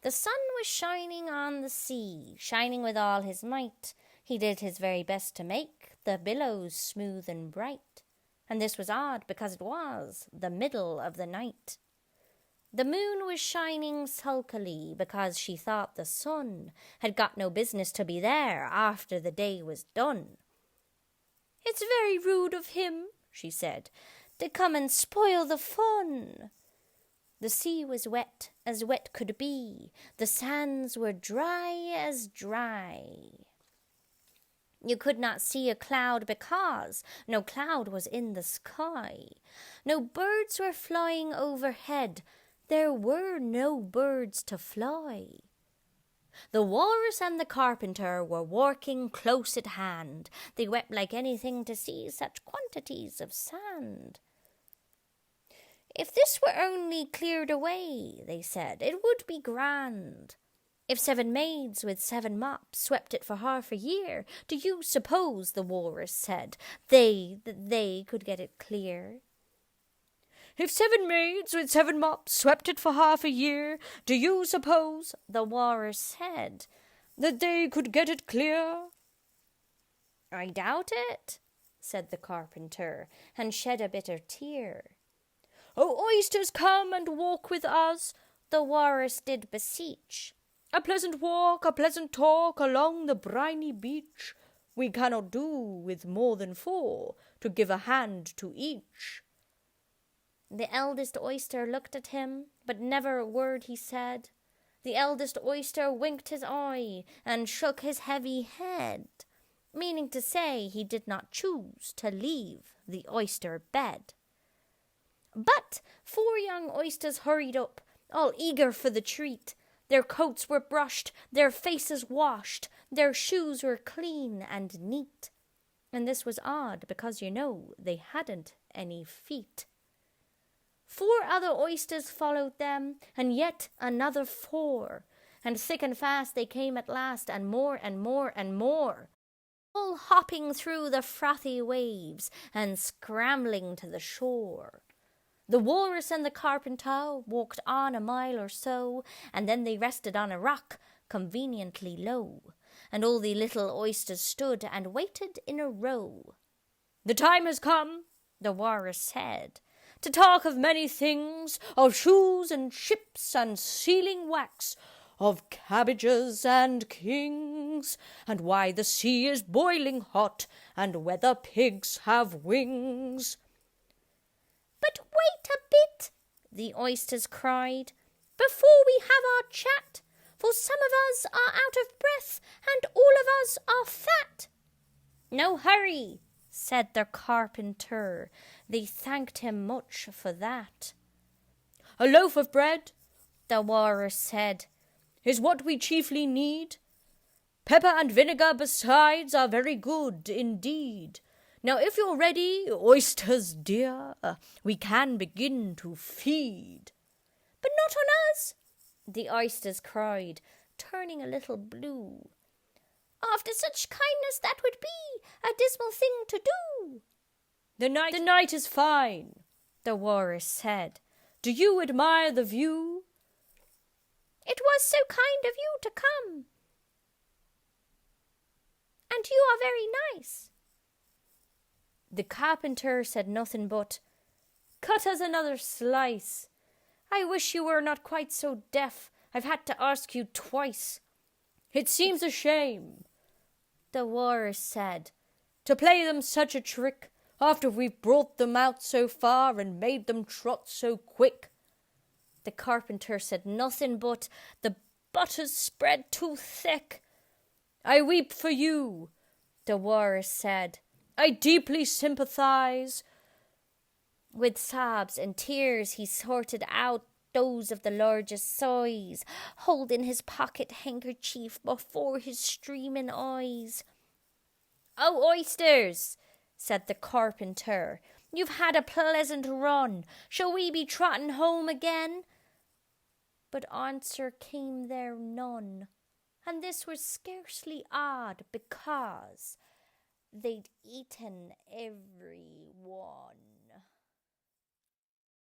The sun was shining on the sea, shining with all his might. He did his very best to make the billows smooth and bright. And this was odd, because it was the middle of the night. The moon was shining sulkily, because she thought the sun had got no business to be there after the day was done. "It's very rude of him," she said, "to come and spoil the fun." The sea was wet as wet could be. The sands were dry as dry. You could not see a cloud because no cloud was in the sky. No birds were flying overhead. There were no birds to fly. The Walrus and the Carpenter were working close at hand. They wept like anything to see such quantities of sand. "If this were only cleared away," they said, "it would be grand. If 7 maids with 7 mops swept it for half a year, do you suppose," the Walrus said, they could get it clear?" "If 7 maids with 7 mops swept it for half a year, do you suppose," the Walrus said, "that they could get it clear?" "I doubt it," said the Carpenter, and shed a bitter tear. "Oh, oysters, come and walk with us," the Walrus did beseech. "A pleasant walk, a pleasant talk along the briny beach. We cannot do with more than 4 to give a hand to each." The eldest oyster looked at him, but never a word he said. The eldest oyster winked his eye and shook his heavy head, meaning to say he did not choose to leave the oyster bed. But 4 young oysters hurried up, all eager for the treat. Their coats were brushed, their faces washed, their shoes were clean and neat. And this was odd, because they hadn't any feet. 4 other oysters followed them, and yet another 4. And thick and fast they came at last, and more and more and more, all hopping through the frothy waves and scrambling to the shore. The Walrus and the Carpenter walked on a mile or so, and then they rested on a rock conveniently low, and all the little oysters stood and waited in a row. "The time has come," the Walrus said, "to talk of many things, of shoes and ships and sealing wax, of cabbages and kings, and why the sea is boiling hot, and whether pigs have wings." "But wait a bit," the oysters cried, "before we have our chat, for some of us are out of breath, and all of us are fat." "No hurry," said the Carpenter. They thanked him much for that. "A loaf of bread," the Walrus said, "is what we chiefly need. Pepper and vinegar besides are very good indeed. Now if you're ready, oysters dear, we can begin to feed." "But not on us," the oysters cried, turning a little blue. "After such kindness that would be a dismal thing to do." The night is fine," the Walrus said. "Do you admire the view?" "It was so kind of you to come, and you are very nice." The Carpenter said nothing but, "Cut us another slice. I wish you were not quite so deaf. I've had to ask you twice." "It seems a shame," the Walrus said, "to play them such a trick, after we've brought them out so far and made them trot so quick." The Carpenter said nothing but, "The butter's spread too thick." "I weep for you," the Walrus said. "I deeply sympathize." With sobs and tears he sorted out those of the largest size, holding his pocket handkerchief before his streaming eyes. "Oh, oysters," said the Carpenter, "you've had a pleasant run. Shall we be trotting home again?" But answer came there none, and this was scarcely odd, because they'd eaten every one.